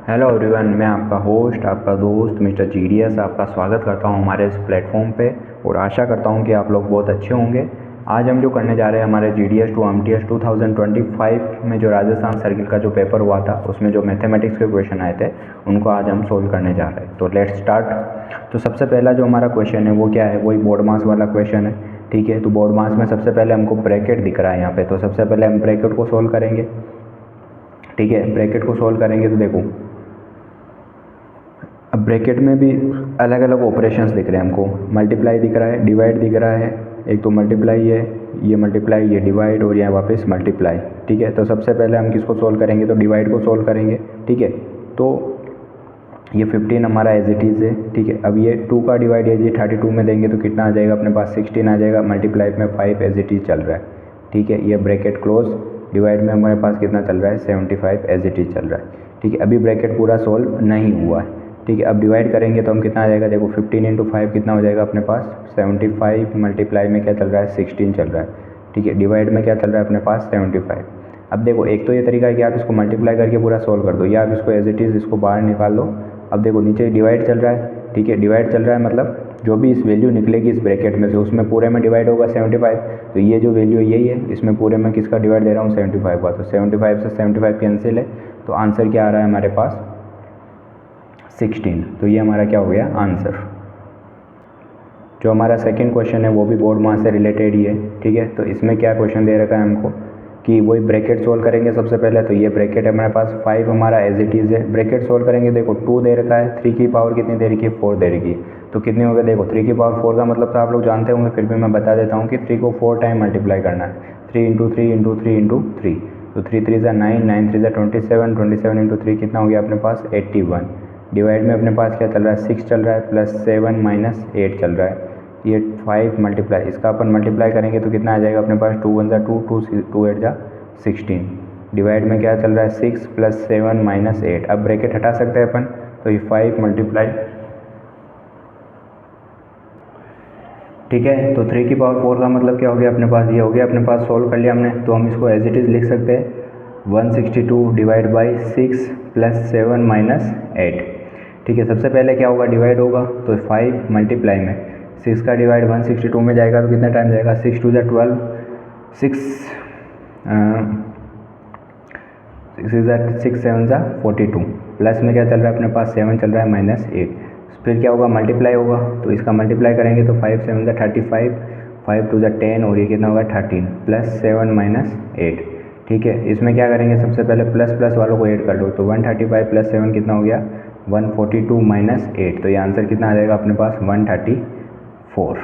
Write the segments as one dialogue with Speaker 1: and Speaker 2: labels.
Speaker 1: Hello everyone, मैं आपका host, आपका दोस्त मिस्टर जीडीएस आपका स्वागत करता हूं हमारे इस प्लेटफॉर्म पे और आशा करता हूं कि आप लोग बहुत अच्छे होंगे। आज हम जो करने जा रहे हैं हमारे जीडीएस टू एमटीएस 2025 में जो राजस्थान सर्किल का जो पेपर हुआ था उसमें जो मैथमेटिक्स के क्वेश्चन आए थे उनको आज हम सोल्व करने जा रहे हैं। तो लेट्स स्टार्ट। तो सबसे पहला जो हमारा क्वेश्चन है वो क्या है, वही बोर्ड मास वाला क्वेश्चन है। ठीक है, तो बोर्ड मास में सबसे पहले हमको ब्रैकेट दिख रहा है यहाँ पे, तो सबसे पहले हम ब्रैकेट को सोल्व करेंगे। ठीक है, ब्रैकेट को सोल्व करेंगे तो देखो अब ब्रैकेट में भी अलग अलग ऑपरेशंस दिख रहे हैं हमको। मल्टीप्लाई दिख रहा है, डिवाइड दिख रहा है, एक तो मल्टीप्लाई है, ये मल्टीप्लाई, ये डिवाइड और यहाँ वापस मल्टीप्लाई। ठीक है, तो सबसे पहले हम किसको सोल्व करेंगे, तो डिवाइड को सोल्व करेंगे। ठीक है, तो ये 15 हमारा एज इट इज़ है। ठीक है, अब ये 2 का डिवाइड ये 32 में देंगे तो कितना आ जाएगा अपने पास, 16 आ जाएगा। मल्टीप्लाई में 5 एज इट इज़ चल रहा है। ठीक है, ये ब्रैकेट क्लोज। डिवाइड में हमारे पास कितना चल रहा है, 75 एज इट इज़ चल रहा है। ठीक है, अभी ब्रैकेट पूरा सोल्व नहीं हुआ है। ठीक है, अब डिवाइड करेंगे तो हम कितना आ जाएगा, देखो 15 इंटू 5 कितना हो जाएगा अपने पास 75। मल्टीप्लाई में क्या चल रहा है, 16 चल रहा है। ठीक है, डिवाइड में क्या चल रहा है अपने पास 75। अब देखो एक तो ये तरीका है कि आप इसको मल्टीप्लाई करके पूरा सोल्व कर दो, या आप इसको एज इट इज़ इसको बाहर निकाल दो। अब देखो नीचे डिवाइड चल रहा है। ठीक है, डिवाइड चल रहा है मतलब जो भी इस वैल्यू निकलेगी इस ब्रैकेट में से उसमें पूरे में डिवाइड होगा 75। तो ये जो वैल्यू यही है, इसमें पूरे में किसका डिवाइड दे रहा हूँ, 75 का। तो 75 से 75 कैंसिल है, तो आंसर क्या आ रहा है हमारे पास 16। तो ये हमारा क्या हो गया आंसर। जो हमारा सेकंड क्वेश्चन है वो भी बोर्ड मास से रिलेटेड ही है। ठीक है, तो इसमें क्या क्वेश्चन दे रखा है हमको कि वही ब्रैकेट सोल्व करेंगे सबसे पहले। तो ये ब्रैकेट है हमारे पास, 5 हमारा एज इट इज़ है। ब्रैकेट सोल्व करेंगे, देखो 2 दे रखा है, 3 की पावर कितनी दे रखी है, 4 दे रखी है। तो कितनी हो गया, देखो 3 की पावर 4 का मतलब तो आप लोग जानते होंगे, फिर भी मैं बता देता हूँ कि 3 को 4 टाइम मल्टीप्लाई करना है। 3 इंटू 3 इंटू 3 इंटू 3, तो 3 3 ज़ा 9, 9 3 ज़ा 27, 27 इंटू 3 कितना हो गया अपने पास 81। डिवाइड में अपने पास क्या चल रहा है, 6 चल रहा है, प्लस 7 माइनस 8 चल रहा है। ये 5 मल्टीप्लाई, इसका अपन मल्टीप्लाई करेंगे तो कितना आ जाएगा अपने पास, 2 1 ज़ा 2, 2 8 ज़ा 16। डिवाइड में क्या चल रहा है, 6 प्लस 7 माइनस 8। अब ब्रैकेट हटा सकते हैं अपन, तो ये 5 मल्टीप्लाई। ठीक है, तो 3 की पावर 4 का मतलब क्या हो गया अपने पास, ये हो गया अपने पास, सोल्व कर लिया हमने। तो हम इसको एज इट इज़ लिख सकते हैं 162 डिवाइड बाई 6 प्लस 7 माइनस 8। ठीक है, सबसे पहले क्या होगा, डिवाइड होगा, तो 5 मल्टीप्लाई में 6 का डिवाइड 162 में जाएगा तो कितना टाइम जाएगा, 6 2 ज़ा 12, 6 6 7 ज़ा 42। प्लस में क्या चल रहा है अपने पास, 7 चल रहा है, माइनस 8। फिर क्या होगा, मल्टीप्लाई होगा, तो इसका मल्टीप्लाई करेंगे तो 5 7 ज़ा 35, 5 2 ज़ा 10 और ये कितना होगा 13, प्लस 7 माइनस 8। ठीक है, इसमें क्या करेंगे, सबसे पहले प्लस प्लस वालों को ऐड कर दो, तो 135 प्लस 7 कितना हो गया 142 माइनस 8। तो ये आंसर कितना आ जाएगा अपने पास 134।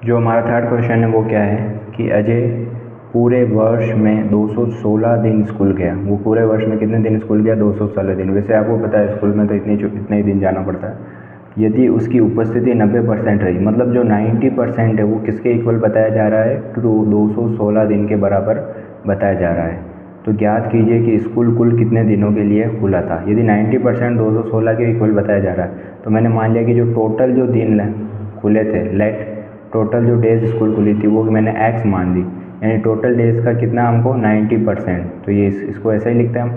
Speaker 1: जो हमारा थर्ड क्वेश्चन है वो क्या है कि अजय पूरे वर्ष में 216 दिन स्कूल गया। वो पूरे वर्ष में कितने दिन स्कूल गया, 216 दिन। वैसे आपको पता है स्कूल में तो इतने ही दिन जाना पड़ता है। यदि उसकी उपस्थिति 90% रही, मतलब जो 90% है वो किसके इक्वल बताया जा रहा है, तो 216 दिन के बराबर बताया जा रहा है। तो ज्ञात कीजिए कि स्कूल कुल कितने दिनों के लिए खुला था। यदि 90% 216 के इक्वल बताया जा रहा है, तो मैंने मान लिया कि जो टोटल जो दिन खुले थे, लेट टोटल जो डेज स्कूल खुली थी वो मैंने x मान ली, यानी टोटल डेज का कितना हमको 90%। तो ये इसको ऐसा ही लिखते हैं हम।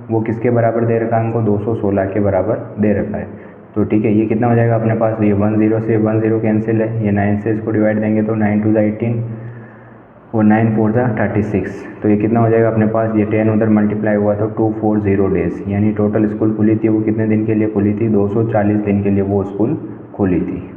Speaker 1: वो किसके बराबर दे रखा है हमको, 216 के बराबर दे रखा है। तो ठीक है, ये कितना हो जाएगा अपने पास, ये 10 से 10 कैंसिल है, ये 9 से इसको डिवाइड देंगे तो 9 2 ज़ा 18 और 9 4 ज़ा 36। तो ये कितना हो जाएगा अपने पास, ये 10 उधर मल्टीप्लाई हुआ तो 240 डेज, यानी टोटल स्कूल खुली थी वो कितने दिन के लिए खुली थी, 240 दिन के लिए वो स्कूल खुली थी।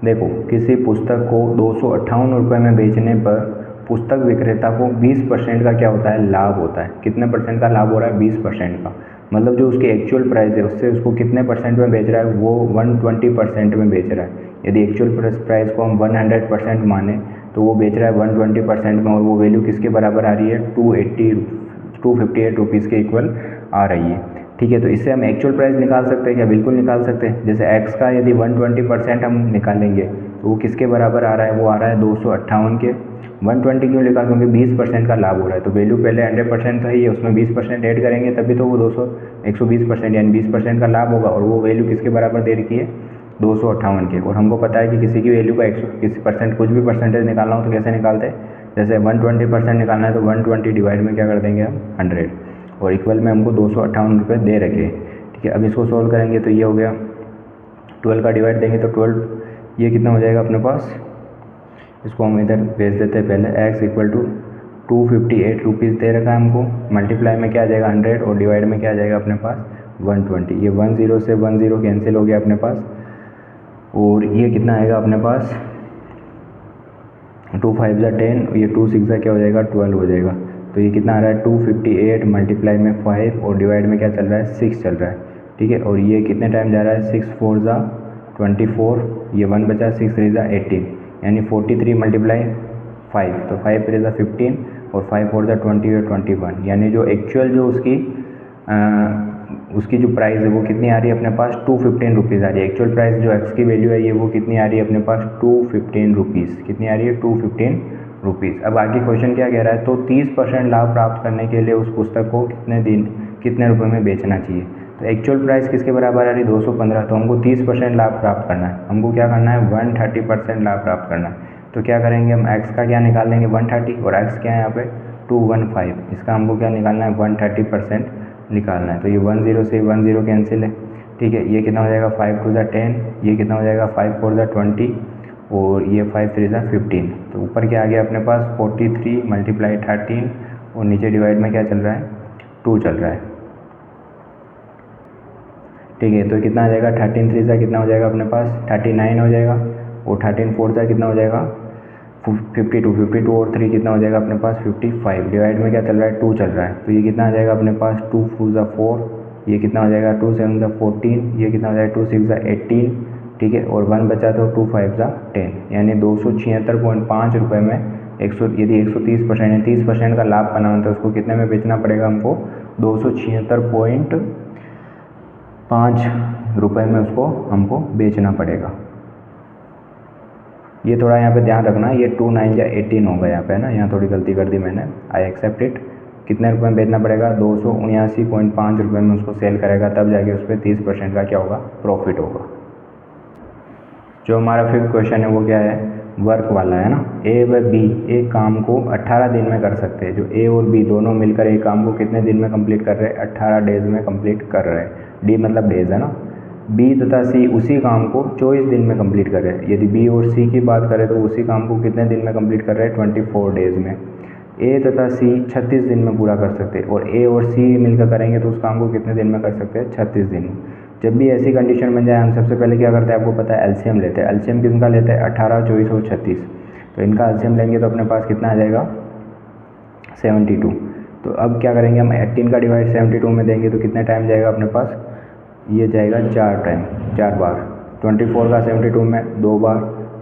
Speaker 1: देखो किसी पुस्तक को 258 रुपये में बेचने पर पुस्तक विक्रेता को 20% का क्या होता है, लाभ होता है। कितने परसेंट का लाभ हो रहा है, 20% का। मतलब जो उसकी एक्चुअल प्राइस है उससे उसको कितने परसेंट में बेच रहा है, वो 120% में बेच रहा है। यदि एक्चुअल प्राइस को हम 100% माने तो वो बेच रहा है 120% में, और वो वैल्यू किसके बराबर आ रही है, 258 रुपीज़ के इक्वल आ रही है। ठीक है, तो इससे हम एक्चुअल प्राइस निकाल सकते हैं क्या, बिल्कुल निकाल सकते हैं। जैसे x का यदि 120% हम निकालेंगे तो वो किसके बराबर आ रहा है, वो आ रहा है 258 के। 120 क्यों लिखा, क्योंकि 20% का लाभ हो रहा है। तो वैल्यू पहले 100% तो ही है, उसमें 20% ऐड करेंगे तभी तो वो 120% यानी 20% का लाभ होगा। और वो वैल्यू किसके बराबर दे रखी है, 258 के। और हमको पता है कि किसी की वैल्यू का किसी परसेंट कुछ भी परसेंटेज निकालना हो तो कैसे निकालते हैं, जैसे 120% निकालना है तो 120 डिवाइड में क्या कर देंगे हम 100, और इक्वल में हमको 258 रुपये दे रखे। ठीक है, अब इसको सोल्व करेंगे तो ये हो गया 12 का डिवाइड देंगे तो 12, ये कितना हो जाएगा अपने पास, इसको हम इधर भेज देते हैं पहले। x इक्वल टू 258 रुपीज़ दे रखा है हमको, मल्टीप्लाई में क्या आ जाएगा 100 और डिवाइड में क्या आ जाएगा अपने पास 120। ये 10 से 10 कैंसिल हो गया अपने पास, और ये कितना आएगा अपने पास 2 5 जा 10, ये 2 6 जा क्या हो जाएगा 12 हो जाएगा। तो ये कितना आ रहा है 258 मल्टीप्लाई में 5 और डिवाइड में क्या चल रहा है 6 चल रहा है। ठीक है, और ये कितने टाइम जा रहा है 6 4 जा 24, ये 1 बचा 6 3 जा 18, यानी 43 मल्टीप्लाई 5, तो 5 3 जा 15 और 5 4 जा 20 और 21, यानी जो एक्चुअल जो उसकी जो प्राइस है वो कितनी आ रही है अपने पास 215 रुपीज़ आ रही है। एक्चुअल प्राइस जो एक्स की वैल्यू है ये वो कितनी आ रही है अपने पास 215 रुपीज़, कितनी आ रही है 215 रुपीज़। अब आगे क्वेश्चन क्या कह रहा है, तो 30% लाभ प्राप्त करने के लिए उस पुस्तक को कितने रुपए में बेचना चाहिए। तो एक्चुअल प्राइस किसके बराबर आ रही है 215, तो हमको 30% लाभ प्राप्त करना है। हमको क्या करना है 130% लाभ प्राप्त करना है। तो क्या करेंगे हम एक्स का क्या निकाल देंगे 130, और एक्स क्या है यहाँ पे 215, इसका हमको क्या निकालना है 130% निकालना है। तो ये 10 से 10 कैंसिल है। ठीक है, ये कितना हो जाएगा 5 2 जा 10, ये कितना हो जाएगा 5 4 जा 20 और ये 5 3 जा 15। तो ऊपर क्या आ गया अपने पास 43 मल्टीप्लाई 13 और नीचे डिवाइड में क्या चल रहा है 2 चल रहा है। ठीक है, तो कितना आ जाएगा 13 3 जा कितना हो जाएगा अपने पास 39 हो जाएगा, और 13 4 जा कितना हो जाएगा 52 और 3 कितना हो जाएगा अपने पास 55, डिवाइड में क्या चल रहा है 2 चल रहा है। तो ये कितना आ जाएगा अपने पास 2 4 जा 4, ये कितना हो जाएगा 2 7 जा 14, ये कितना हो जाएगा 2 6 जा 18। ठीक है, और 1 बचा तो 2 5 जा 10, यानी 276.5 रुपये में यदि 130% है 30% का लाभ बनाना तो उसको कितने में बेचना पड़ेगा हमको 276.5 रुपये में उसको हमको बेचना पड़ेगा। ये थोड़ा यहाँ पे ध्यान रखना, ये 2 9 या 18 होगा यहाँ पे ना, यहाँ थोड़ी गलती कर दी मैंने, आई एक्सेप्ट इट। कितने रुपए में बेचना पड़ेगा 279.5 रुपये में उसको सेल करेगा, तब जाके उस पर 30% का क्या होगा प्रॉफिट होगा। जो हमारा 5th क्वेश्चन है वो क्या है वर्क वाला है ना। ए व बी एक काम को 18 दिन में कर सकते हैं। जो ए और बी दोनों मिलकर एक काम को कितने दिन में कंप्लीट कर रहे हैं 18 डेज में कंप्लीट कर रहे हैं। डी मतलब डेज है ना। बी तथा सी उसी काम को 24 दिन में कंप्लीट कर रहे हैं। यदि बी और सी की बात करें तो उसी काम को कितने दिन में कंप्लीट कर रहे हैं 24 डेज में। ए तथा सी 36 दिन में पूरा कर सकते हैं, और ए और सी मिलकर करेंगे तो उस काम को कितने दिन में कर सकते हैं 36 दिन में। जब भी ऐसी कंडीशन बन जाए हम सबसे पहले क्या करते हैं आपको पता है एलसीएम लेते हैं। एलसीएम किसका लेते हैं 18 24 और 36, तो इनका एलसीएम लेंगे तो अपने पास कितना आ जाएगा 72। तो अब क्या करेंगे हम 18 का डिवाइड 72 में देंगे तो कितने टाइम जाएगा अपने पास, ये जाएगा 4 बार। 24 का 72 में 2 बार,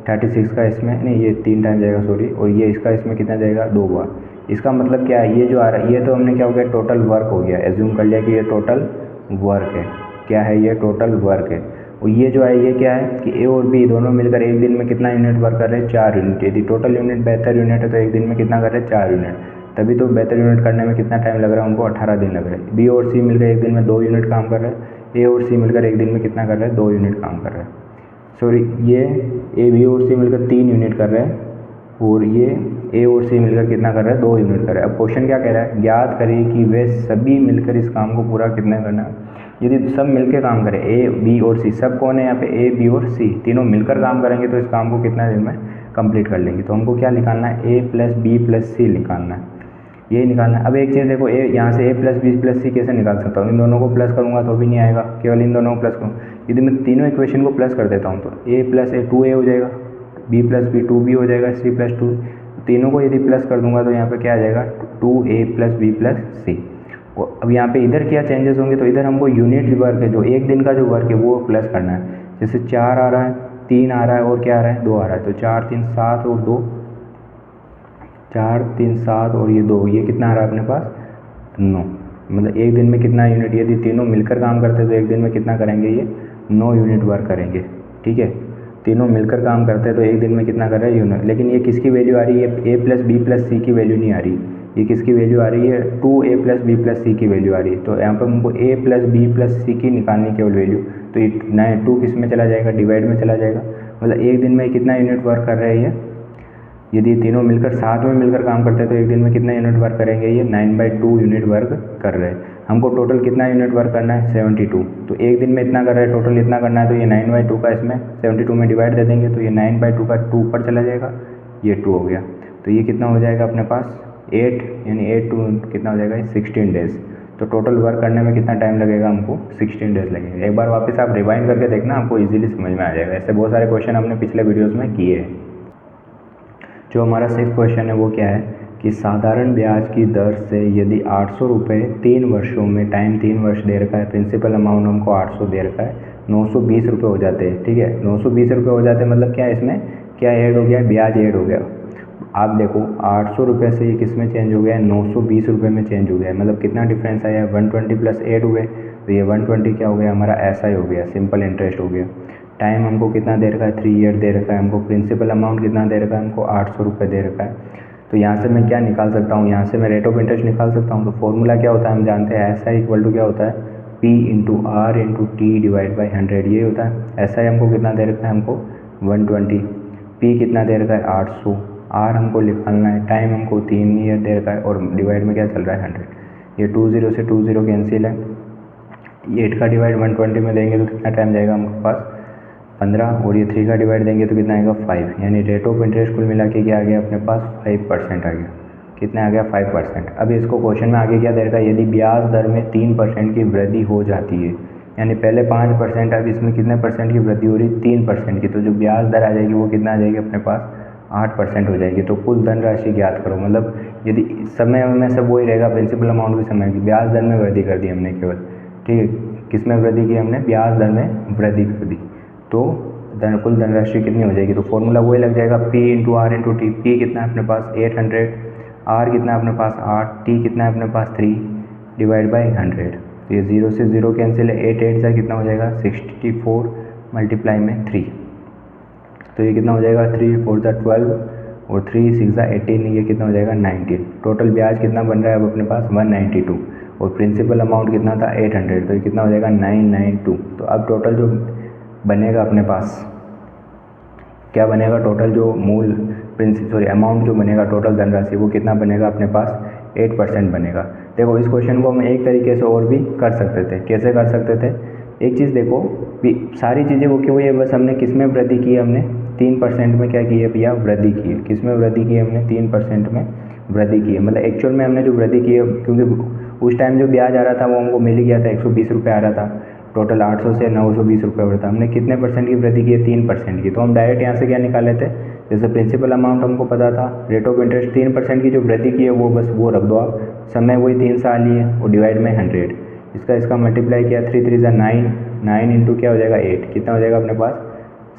Speaker 1: 36 का इसमें नहीं ये 3 टाइम जाएगा सॉरी, और ये इसका इसमें कितना जाएगा 2 बार। इसका मतलब क्या है ये जो आ रहा है ये तो हमने क्या हो गया टोटल वर्क हो गया, एज्यूम कर लिया कि ये टोटल वर्क है। क्या है ये टोटल वर्क है। और ये जो है ये क्या है कि ए और बी दोनों मिलकर एक दिन में कितना यूनिट वर्क कर रहे हैं 4 यूनिट। यदि टोटल यूनिट बेहतर यूनिट है तो एक दिन में कितना कर रहे हैं 4 यूनिट, तभी तो बेहतर यूनिट करने में कितना टाइम लग रहा है उनको 18 दिन लग रहे हैं। बी और सी मिलकर एक दिन में 2 यूनिट काम कर रहे हैं, ए और सी मिलकर एक दिन में कितना कर रहे हैं 2 यूनिट काम कर रहे हैं। सॉरी ये ए बी और सी मिलकर 3 यूनिट कर रहे हैं, और ये ए और सी मिलकर कितना कर रहे हैं 2 यूनिट कर रहे हैं। अब क्वेश्चन क्या कह रहा है ज्ञात करिए कि वे सभी मिलकर इस काम को पूरा कितने करना है। यदि सब मिलकर काम करें ए बी और सी, सब कौन है यहाँ पे ए बी और सी तीनों मिलकर काम करेंगे तो इस काम को कितना दिन में कंप्लीट कर लेंगे। तो हमको क्या निकालना है ए प्लस बी प्लस सी निकालना है, ये निकालना है। अब एक चीज़ देखो ए यहाँ से ए प्लस बी प्लस सी कैसे निकाल सकता हूँ, इन दोनों को प्लस करूँगा तो भी नहीं आएगा, केवल इन दोनों को प्लस करूँ। यदि मैं तीनों इक्वेशन को प्लस कर देता हूँ तो ए प्लस ए 2a हो जाएगा, बी प्लस बी 2b हो जाएगा, सी प्लस 2। तीनों को यदि प्लस कर दूंगा तो यहाँ पे क्या आ जाएगा 2a प्लस बी प्लस सी। और अब यहाँ पे इधर क्या चेंजेस होंगे तो इधर हमको यूनिट वर्क है जो एक दिन का जो वर्क है वो प्लस करना है। जैसे 4 आ रहा है 3 आ रहा है और क्या आ रहा है 2 आ रहा है, तो 4 3 7 और 2 4 3 7 और ये 2, ये कितना आ रहा है अपने पास 9। मतलब एक दिन में कितना यूनिट, यदि तीनों मिलकर काम करते हैं तो एक दिन में कितना करेंगे ये 9 यूनिट वर्क करेंगे। ठीक है, तीनों मिलकर काम करते हैं तो एक दिन में कितना कर रहे हैं यूनिट। लेकिन ये किसकी वैल्यू आ रही है ए प्लस बी प्लस सी की वैल्यू नहीं आ रही, ये किसकी वैल्यू आ रही है 2a प्लस बी प्लस सी की वैल्यू आ रही है। तो यहाँ पर हमको a प्लस बी प्लस सी की निकालनी केवल वैल्यू, तो ये नए 2 किस में चला जाएगा डिवाइड में चला जाएगा। मतलब एक दिन में कितना यूनिट वर्क कर रहे हैं यदि तीनों मिलकर साथ में मिलकर काम करते हैं तो एक दिन में कितना यूनिट वर्क करेंगे, ये 9/2 यूनिट वर्क कर रहे हैं। हमको टोटल कितना यूनिट वर्क करना है, 72। तो एक दिन में इतना कर रहे हैं, टोटल इतना करना है, तो ये 9/2 का इसमें 72 में डिवाइड दे देंगे, तो ये 9/2 का 2 ऊपर चला जाएगा, ये 2 हो गया। तो ये कितना हो जाएगा अपने पास 8, यानी 8 2 कितना हो जाएगा 16 डेज। तो टोटल वर्क करने में कितना टाइम लगेगा, हमको 16 डेज लगेंगे। एक बार वापस आप रिवाइंड करके देखना, आपको इजीली समझ में आ जाएगा। ऐसे बहुत सारे क्वेश्चन हमने पिछले वीडियोस में किए हैं। जो हमारा 6th क्वेश्चन है वो क्या है कि साधारण ब्याज की दर से यदि 800 रुपये 3 वर्षों में, टाइम 3 वर्ष दे रखा है, प्रिंसिपल अमाउंट हमको 800 दे रखा है, 920 रुपये हो जाते हैं। ठीक है, 920 रुपये हो जाते हैं, मतलब क्या इसमें क्या ऐड हो गया, ब्याज ऐड हो गया। आप देखो 800 रुपये से ये किस में चेंज हो गया है, 920 रुपये में चेंज हो गया है। मतलब कितना डिफरेंस आया है, 120 प्लस 8 हुए, तो ये 120 क्या हो गया हमारा, ऐसा ही हो गया, सिंपल इंटरेस्ट हो गया। टाइम हमको कितना दे रखा है, 3 ईयर दे रखा है हमको। प्रिंसिपल अमाउंट कितना दे रखा है हमको, 800 रुपये दे रखा है। तो यहाँ से मैं क्या निकाल सकता हूँ, यहाँ से मैं रेट ऑफ इंटरेस्ट निकाल सकता हूँ। तो फॉर्मूला क्या होता है, हम जानते हैं ऐसा इक्वल टू क्या होता है, P into R into T divide by 100, ये होता है। ऐसा ही हमको कितना दे रखा है, हमको 120। P कितना दे रखा है 800, आर हमको निकालना है, टाइम हमको 3 ईयर दे रखा है, और डिवाइड में क्या चल रहा है 100। ये 20 से 20 कैंसिल है, 8 का डिवाइड 120 में देंगे तो कितना टाइम जाएगा हमके पास 15, और ये 3 का डिवाइड देंगे तो कितना आएगा 5, यानी रेट ऑफ इंटरेस्ट कुल मिला के क्या आ गया अपने पास 5% आ गया। कितना आ गया 5%। अब इसको क्वेश्चन में आगे क्या दे रखा है, यदि ब्याज दर में 3% की वृद्धि हो जाती है, यानी पहले 5%, अब इसमें कितने परसेंट की वृद्धि हो रही है, 3% की, तो जो ब्याज दर आ जाएगी वो कितना आ जाएगी अपने पास 8% हो जाएगी। तो कुल धनराशि ज्ञात करो। मतलब यदि समय में सब वही रहेगा, प्रिंसिपल अमाउंट भी समय की, ब्याज दर में वृद्धि कर दी हमने केवल। ठीक है, किस में वृद्धि की हमने, ब्याज दर में वृद्धि कर दी, तो कुल धनराशि कितनी हो जाएगी। तो फॉर्मूला वही लग जाएगा, P into R into T. P कितना है अपने पास 800, R कितना है अपने पास 8, T कितना है अपने पास 3 डिवाइड बाई 100। तो ये 0 से 0 कैंसिल है, 8 8 से कितना हो जाएगा 64 मल्टीप्लाई में 3, तो ये कितना हो जाएगा 3 4 12 और 3 6 18, ये कितना हो जाएगा 19। टोटल ब्याज कितना बन रहा है अब अपने पास 192, और प्रिंसिपल अमाउंट कितना था 800, तो ये कितना हो जाएगा 992। तो अब टोटल जो बनेगा अपने पास क्या बनेगा, टोटल जो मूल अमाउंट जो बनेगा, टोटल धनराशि, वो कितना बनेगा अपने पास 8% बनेगा। देखो इस क्वेश्चन को हम एक तरीके से और भी कर सकते थे। कैसे कर सकते थे, एक चीज़ देखो, सारी चीज़ें वो क्यों हुई है, बस हमने किस में वृद्धि की है, हमने 3% में क्या की है भैया, वृद्धि की है। किस में वृद्धि की है हमने, 3% में वृद्धि की है। मतलब एक्चुअल में हमने जो वृद्धि की है, क्योंकि उस टाइम जो ब्याज आ रहा था वो हमको मिल ही गया था, 120 रुपये आ रहा था, टोटल 800 से 920 रुपये बढ़ता। हमने कितने परसेंट की वृद्धि की है, 3% की। तो हम डायरेक्ट यहाँ से क्या निकाल लेते, जैसे प्रिंसिपल अमाउंट हमको पता था, रेट ऑफ इंटरेस्ट 3% की जो वृद्धि की है वो बस वो रख दो आप, समय वही 3 साल ही है, और डिवाइड में 100, इसका मल्टीप्लाई किया, 3 3 9, 9 इंटू क्या हो जाएगा 8, कितना हो जाएगा अपने पास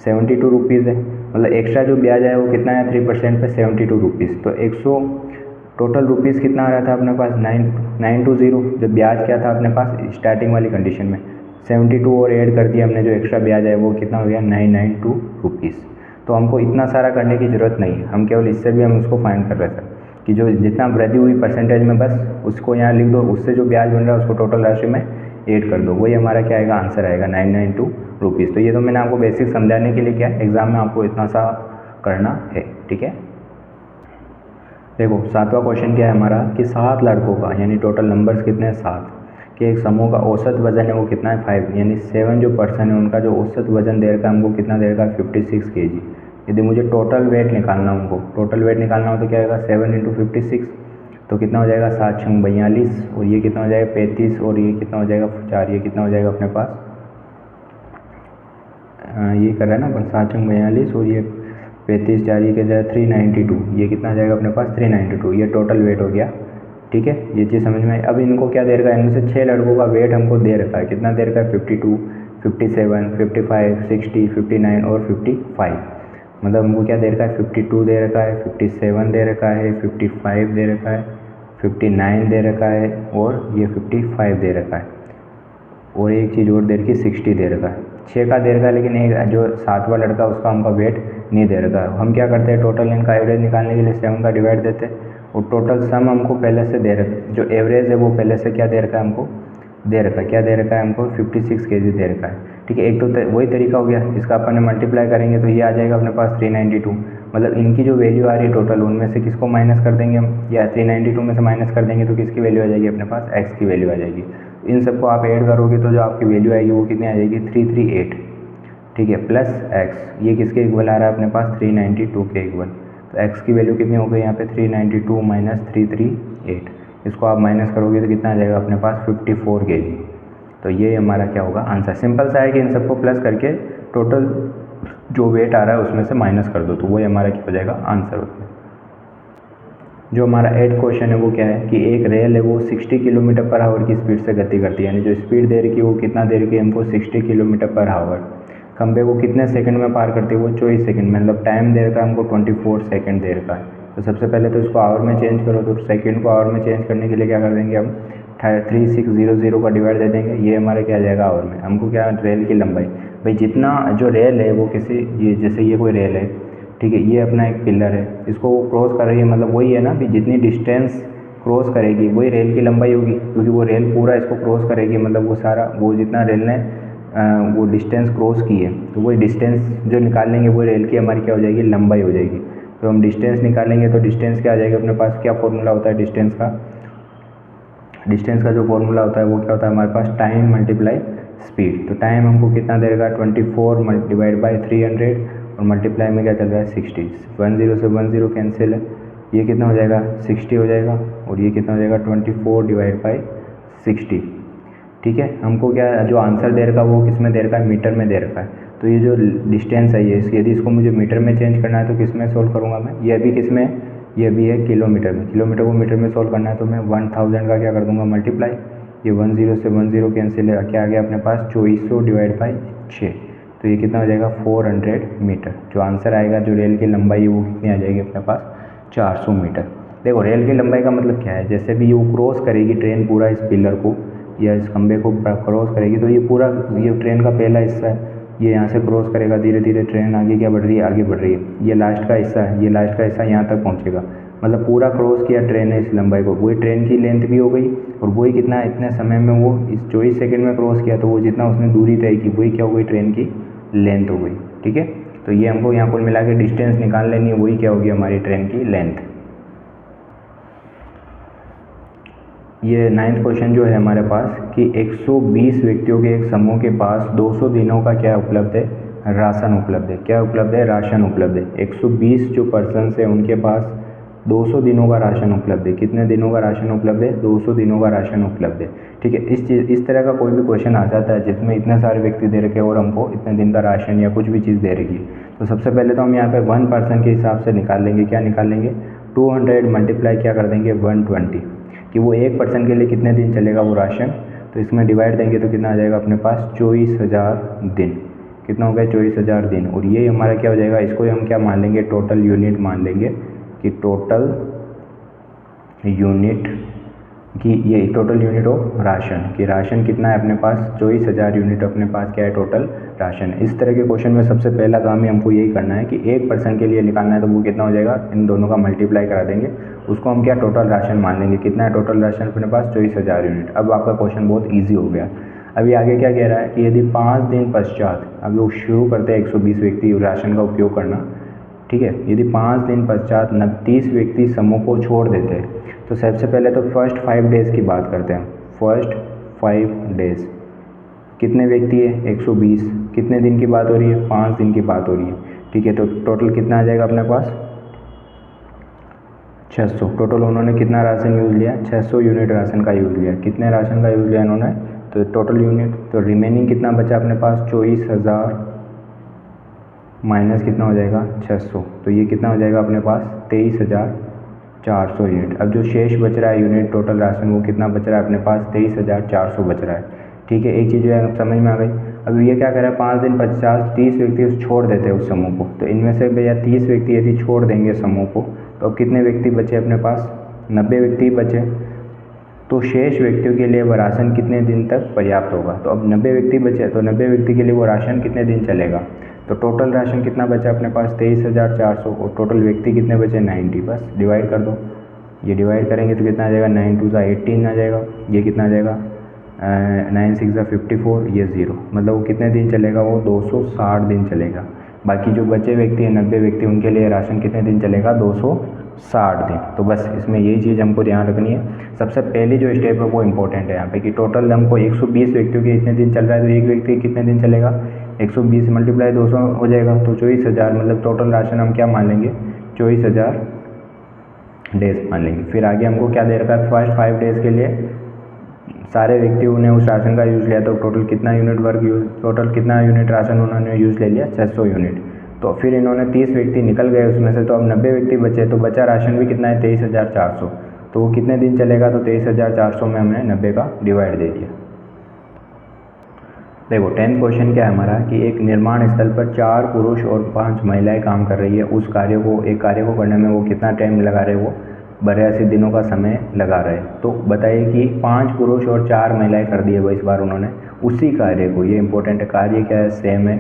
Speaker 1: 72 रुपीज़ है। मतलब एक्स्ट्रा जो ब्याज है वो कितना है 3% पे 72 रुपीज़। तो 100 टोटल रुपीज़ कितना आ रहा था अपने पास 920, जब ब्याज क्या था अपने पास स्टार्टिंग वाली कंडीशन में 72, और ऐड कर दिया हमने जो एक्स्ट्रा ब्याज है वो कितना हो गया 992 रुपीज़। तो हमको इतना सारा करने की ज़रूरत नहीं, हम केवल इससे भी हम उसको फाइंड कर रहे थे कि जो जितना वृद्धि हुई परसेंटेज में, बस उसको यहाँ लिख दो, उससे जो ब्याज बन रहा है उसको टोटल राशि में ऐड कर दो, वही हमारा क्या आएगा, आंसर आएगा 992 रुपीज़। तो ये तो मैंने आपको बेसिक समझाने के लिए क्या एग्ज़ाम में आपको इतना सा करना है। ठीक है, देखो 7वां क्वेश्चन क्या है हमारा कि 7 लड़कों का, यानी टोटल नंबर्स कितने हैं 7 के एक समूह का औसत वजन है वो कितना है 5, यानी 7 जो पर्सन है उनका जो औसत वजन दे रखा है हमको कितना दे रखा है 56 kg। यदि मुझे टोटल वेट निकालना हो, हमको टोटल वेट निकालना हो तो क्या आएगा 7 इंटू 56, तो कितना हो जाएगा 7 6 42, और ये कितना हो जाएगा 35, और ये कितना हो जाएगा 4, ये कितना हो जाएगा अपने पास, ये कर रहा है ना अपन 7 6 42, और ये 35 4 ये क्या जाएगा 392, ये कितना आ जाएगा अपने पास 392, ये टोटल वेट हो गया। ठीक है, ये चीज़ समझ में आई। अब इनको क्या दे रखा है, इनमें से 6 लड़कों का वेट हमको दे रखा है, कितना दे रखा है 52 57 55 60 59 और 55। मतलब हमको क्या दे रखा है 52 दे रखा है, 57 दे रखा है, 55 दे रखा है, 59 दे रखा है, और ये 55 दे रखा है, और एक चीज़ और दे रखी 60 दे रखा है। 6 का दे रखा है, लेकिन एक जो 7वां लड़का उसका हमका वेट नहीं दे रखा है। हम क्या करते हैं, टोटल इनका एवरेज निकालने के लिए 7 का डिवाइड देते हैं, और टोटल सम हमको पहले से दे रखा, जो एवरेज है वो पहले से क्या दे रखा है हमको दे रखा है, क्या दे रखा है हमको 56 kg दे रखा है। ठीक है, एक तो वही तरीका हो गया, इसका अपन ने मल्टीप्लाई करेंगे तो ये आ जाएगा अपने पास 392। मतलब इनकी जो वैल्यू आ रही है टोटल, उनमें से किसको माइनस कर देंगे हम, या 392 में से माइनस कर देंगे तो किसकी वैल्यू आ जाएगी अपने पास, x की वैल्यू आ जाएगी। इन सबको आप ऐड करोगे तो जो आपकी वैल्यू आएगी वो कितनी आ जाएगी 338। ठीक है, प्लस x, ये किसके इक्वल आ रहा है अपने पास 392 के इक्वल। तो x की वैल्यू कितनी हो गई यहाँ पे 392 माइनस 338, इसको आप माइनस करोगे तो कितना आ जाएगा अपने पास 54 kg। तो ये हमारा क्या होगा आंसर। सिंपल सा है कि इन सबको प्लस करके टोटल जो वेट आ रहा है उसमें से माइनस कर दो, तो वही हमारा क्या हो जाएगा आंसर होगा। जो हमारा 8th क्वेश्चन है वो क्या है कि एक रेल है वो 60 किलोमीटर पर आवर की स्पीड से गति करती है, यानी जो स्पीड दे रही है वो कितना दे रही है हमको 60 किलोमीटर पर आवर। खंबे को कितने सेकंड में पार करती है वो 24 सेकंड में, मतलब टाइम दे रखा है हमको 24 सेकंड दे रखा है। तो सबसे पहले तो इसको आवर में चेंज करो, तो सेकंड को आवर में चेंज करने के लिए क्या कर देंगे हम 3600 का डिवाइड दे देंगे, ये हमारा क्या आ जाएगा आवर में। हमको क्या रेल की लंबाई, भाई जितना जो रेल है वो किसी, ये जैसे ये कोई रेल है, ठीक है, ये अपना एक पिलर है, इसको वो क्रॉस कर रही है, मतलब वही है ना कि जितनी डिस्टेंस क्रॉस करेगी वही रेल की लंबाई होगी, क्योंकि वो रेल पूरा इसको क्रॉस करेगी, मतलब वो सारा वो जितना रेल ने वो डिस्टेंस क्रॉस की है, तो वही डिस्टेंस जो निकाल लेंगे वो रेल की हमारी क्या हो जाएगी लंबाई हो जाएगी। तो हम डिस्टेंस निकालेंगे तो डिस्टेंस क्या आ जाएगा अपने पास, क्या फॉर्मूला होता है डिस्टेंस का, डिस्टेंस का जो फॉर्मूला होता है वो क्या होता है हमारे पास टाइम मल्टीप्लाई स्पीड। तो टाइम हमको कितना दे रखा 24 डिवाइड बाई 300 और मल्टीप्लाई में क्या चल रहा है 60, 10 से 10 कैंसिल है, ये कितना हो जाएगा 60 हो जाएगा, और ये कितना हो जाएगा 24 डिवाइड बाई 60। ठीक है, हमको क्या जो आंसर दे रखा है वो किस में दे रखा है, मीटर में दे रखा है। तो ये जो डिस्टेंस है ये, यदि इसको मुझे मीटर में चेंज करना है तो किस में सोल्व करूँगा मैं, ये अभी किस में, ये भी है किलोमीटर में, किलोमीटर को मीटर में सोल्व करना है तो मैं 1000 का क्या कर दूंगा मल्टीप्लाई, ये 10 से 10 कैंसिल है, क्या आ गया अपने पास 2400 डिवाइड बाई 6, तो ये कितना हो जाएगा 400 मीटर। जो आंसर आएगा जो रेल की लंबाई है वो कितनी आ जाएगी अपने पास 400 मीटर। देखो रेल की लंबाई का मतलब क्या है, जैसे भी ये क्रॉस करेगी ट्रेन पूरा इस पिलर को या इस खंबे को क्रॉस करेगी, तो ये पूरा ये ट्रेन का पहला हिस्सा है, ये यहाँ से क्रॉस करेगा, धीरे धीरे ट्रेन आगे क्या बढ़ रही है, आगे बढ़ रही है, ये लास्ट का हिस्सा है, ये लास्ट का हिस्सा यहाँ तक पहुँचेगा, मतलब पूरा क्रॉस किया ट्रेन ने इस लंबाई को, वही ट्रेन की लेंथ भी हो गई, और वही कितना इतने समय में वो इस 24 सेकंड में क्रॉस किया, तो वो जितना उसने दूरी तय की वही क्या हो गई ट्रेन की लेंथ हो गई। ठीक है, तो ये हमको यहाँ कुल मिला के डिस्टेंस निकाल लेनी है, वही क्या होगी हमारी ट्रेन की लेंथ। ये 9th क्वेश्चन जो है हमारे पास कि 120 व्यक्तियों के एक समूह के पास 200 दिनों का क्या उपलब्ध है, राशन उपलब्ध है। क्या उपलब्ध है, राशन उपलब्ध है। 120 जो पर्सन है उनके पास 200 दिनों का राशन उपलब्ध है। कितने दिनों का राशन उपलब्ध है, 200 दिनों का राशन उपलब्ध है। ठीक है, इस तरह का कोई भी क्वेश्चन आ जाता है जिसमें इतने सारे व्यक्ति दे रखे और हमको इतने दिन का राशन या कुछ भी चीज़ दे रखी है, तो सबसे पहले तो हम यहाँ पे 1 पर्सन के हिसाब से निकाल लेंगे। क्या निकाल लेंगे, 200 मल्टीप्लाई क्या कर देंगे 120, कि वो एक पर्सन के लिए कितने दिन चलेगा वो राशन, तो इसमें डिवाइड देंगे तो कितना आ जाएगा अपने पास 24,000 दिन। कितना हो गया 24,000 दिन, और ये हमारा क्या हो जाएगा, इसको हम क्या मान लेंगे टोटल यूनिट मान लेंगे, कि टोटल यूनिट कि ये टोटल यूनिट ऑफ राशन, कि राशन कितना है अपने पास 24,000 यूनिट अपने पास क्या है टोटल राशन। इस तरह के क्वेश्चन में सबसे पहला काम ही हमको यही करना है कि एक पर्सन के लिए निकालना है, तो वो कितना हो जाएगा, इन दोनों का मल्टीप्लाई करा देंगे, उसको हम क्या टोटल राशन मान लेंगे। कितना है टोटल राशन अपने पास 24,000 यूनिट। अब आपका क्वेश्चन बहुत ईजी हो गया। अभी आगे क्या कह रहा है कि यदि 5 दिन पश्चात, अब लोग शुरू करते हैं 120 व्यक्ति राशन का उपयोग करना, ठीक है, यदि 5 दिन पश्चात 30 व्यक्ति समूह को छोड़ देते हैं, तो सबसे पहले तो फर्स्ट 5 डेज़ की बात करते हैं। फर्स्ट 5 डेज़ कितने व्यक्ति है 120, कितने दिन की बात हो रही है 5 दिन की बात हो रही है। ठीक है, तो टोटल कितना आ जाएगा अपने पास 600। टोटल उन्होंने कितना राशन यूज़ लिया, 600 यूनिट राशन का यूज़ लिया। कितने राशन का यूज़ लिया इन्होंने, तो टोटल यूनिट, तो रिमेनिंग कितना बचा अपने पास 24,000 माइनस कितना हो जाएगा 600, तो ये कितना हो जाएगा अपने पास 23,400 यूनिट। अब जो शेष बच रहा है यूनिट टोटल राशन, वो कितना बच रहा है अपने पास 23,400 बच रहा है। ठीक है, एक चीज़ जो समझ में आ गई। अब ये क्या कर रहा है, 5 दिन 30 व्यक्ति छोड़ देते हैं उस समूह को, तो इनमें से भैया 30 व्यक्ति यदि छोड़ देंगे समूह को, तो अब कितने व्यक्ति बचे अपने पास 90 व्यक्ति बचे। तो शेष व्यक्तियों के लिए वो राशन कितने दिन तक पर्याप्त होगा, तो अब 90 व्यक्ति बचे, तो 90 व्यक्ति के लिए वो राशन कितने दिन चलेगा। तो टोटल राशन कितना बचा अपने पास 23,400, और टोटल व्यक्ति कितने बचे 90, बस डिवाइड कर दो। ये डिवाइड करेंगे तो कितना आ जाएगा 9 2 18 आ जाएगा, ये कितना आ जाएगा 9 6 54, ये 0, मतलब वो कितने दिन चलेगा, वो 260 दिन चलेगा। बाकी जो बचे व्यक्ति हैं 90 व्यक्ति, उनके लिए राशन कितने दिन चलेगा, 260 दिन। तो बस इसमें यही चीज़ हमको ध्यान रखनी है। सबसे पहली जो स्टेप है वो इंपॉर्टेंट है यहाँ पे कि टोटल हमको 120 व्यक्तियों के इतने दिन चल रहा है, तो एक व्यक्ति कितने दिन चलेगा, 120 × 200 हो जाएगा, तो 24,000, मतलब टोटल राशन हम क्या मान लेंगे, 24,000 डेज मान लेंगे। फिर आगे हमको क्या दे रखा है, फर्स्ट 5 डेज़ के लिए सारे व्यक्तियों ने उस राशन का यूज़ लिया, तो टोटल कितना यूनिट राशन उन्होंने यूज़ ले लिया, 600 यूनिट। तो फिर इन्होंने 30 व्यक्ति निकल गए उसमें से, तो अब 90 व्यक्ति बचे, तो बचा राशन भी कितना है, 23,400। तो वो कितने दिन चलेगा, तो 23,400 में हमने 90 का डिवाइड दे दिया। देखो 10th क्वेश्चन क्या है हमारा कि एक निर्माण स्थल पर 4 पुरुष और 5 महिलाएं काम कर रही है। एक कार्य को करने में वो कितना टाइम लगा रहे, वो 82 दिनों का समय लगा रहे। तो बताइए कि 5 पुरुष और 4 महिलाएं कर दी है इस बार उन्होंने उसी कार्य को, ये इंपॉर्टेंट है, कार्य क्या है, सेम है,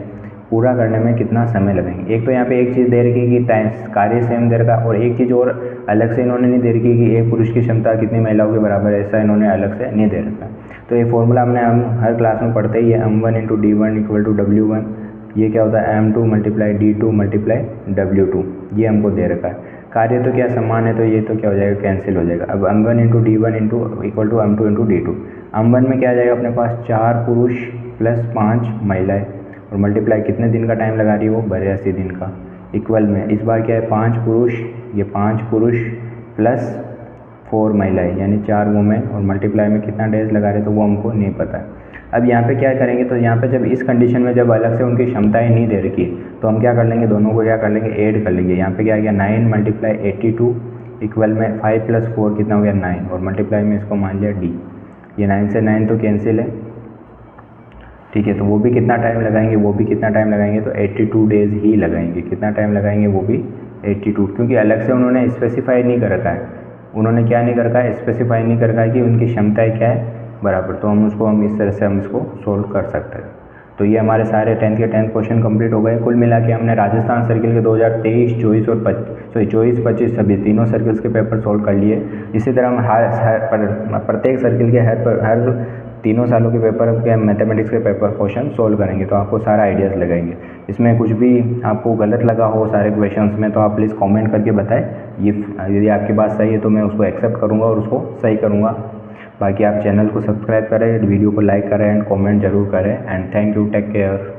Speaker 1: पूरा करने में कितना समय लगेंगे। एक तो यहाँ पे एक चीज़ दे रखी है कि टाइम कार्य सेम दे रखा, और एक चीज़ और अलग से इन्होंने नहीं दे रखी कि एक पुरुष की क्षमता कितनी महिलाओं के बराबर है, ऐसा इन्होंने अलग से नहीं दे रखा। तो ये फॉर्मूला हम हर क्लास में पढ़ते ही है, m1 × d1 = w1। ये क्या होता है, m2 × d2 × w2, ये हमको दे रखा है। कार्य तो क्या समान है, तो ये तो क्या हो जाएगा, कैंसिल हो जाएगा। अब m1 × d1 = m2 × d2। m1 में क्या आ जाएगा अपने पास, 4 पुरुष प्लस 5 महिलाएं, और मल्टीप्लाई कितने दिन का टाइम लगा रही है, वो 82 दिन का। इक्वल में इस बार क्या है, 5 पुरुष, ये 5 पुरुष प्लस 4 महिलाएं, यानी 4 वुमेन, और मल्टीप्लाई में कितना डेज लगा रहे, तो वो हमको नहीं पता है। अब यहाँ पे क्या करेंगे, तो यहाँ पे जब इस कंडीशन में जब अलग से उनकी क्षमताएं नहीं दे रखी, तो हम क्या कर लेंगे, दोनों को क्या कर लेंगे, ऐड कर लेंगे। यहाँ पे क्या गया, 9 × 82 इक्वल में 5 + 4 कितना हो गया, 9, और मल्टीप्लाई में इसको मान लिया d। ये 9 से 9 तो कैंसिल है, ठीक है। तो वो भी कितना टाइम लगाएंगे, तो 82 डेज़ ही लगाएंगे। कितना टाइम लगाएंगे, वो भी 82, क्योंकि अलग से उन्होंने स्पेसिफाई नहीं कर रखा है। उन्होंने क्या नहीं कर रखा है, स्पेसिफाई नहीं कर रखा है कि उनकी क्षमताएं क्या है, बराबर। तो हम इस तरह से हम इसको सोल्व कर सकते हैं। तो ये हमारे सारे 10th के 10 क्वेश्चन कंप्लीट हो गए। कुल मिला के हमने राजस्थान सर्किल के 2023, 24 और 25 सभी तीनों सर्किल्स के पेपर सोल्व कर लिए। इसी तरह हम प्रत्येक सर्किल के हर तीनों सालों के पेपर के मैथमेटिक्स के पेपर क्वेश्चन सोल्व करेंगे, तो आपको सारा आइडियाज़ लगाएंगे। इसमें कुछ भी आपको गलत लगा हो सारे क्वेश्चंस में, तो आप प्लीज़ कमेंट करके बताएं। यदि आपकी बात सही है तो मैं उसको एक्सेप्ट करूँगा और उसको सही करूँगा। बाकी आप चैनल को सब्सक्राइब करें, वीडियो को लाइक करें एंड कमेंट जरूर करें। And thank you, take care.